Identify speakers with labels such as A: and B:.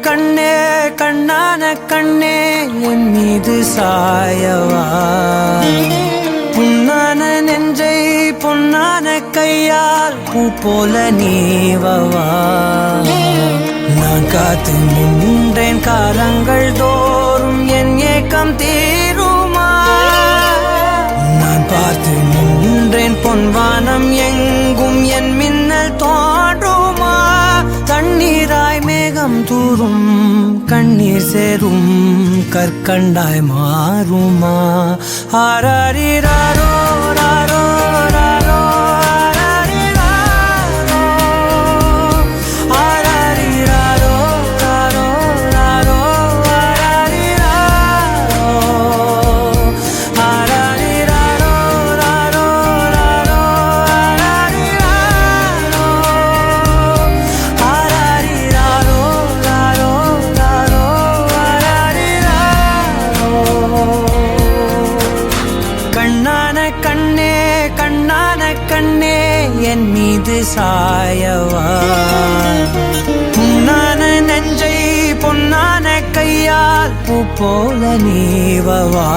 A: கண்ணே கண்ணான கண்ணே என் மீது சாயவா புண்ணான நெஞ்சை பொன்னான கையால் பூ போல நீவவா நான் காத்து நின்றேன் காலங்கள் தோறும் என் ஏக்கம் தீருமா நான் பார்த்து நின்றேன் பொன்வானம் எங்கும் என் மின்னல் தோன்றுமா தண்ணீராய் மேகம் தூரும் கண்ணீர் சேரும் கற்கண்டாய் மாறுமா ஆராரிராரோ ராரோ ராரோ கண்ணே கண்ணான கண்ணே என் மீது சாயவா புண்ணான நெஞ்சை பொன்னான கையால் பூ போல நீவவா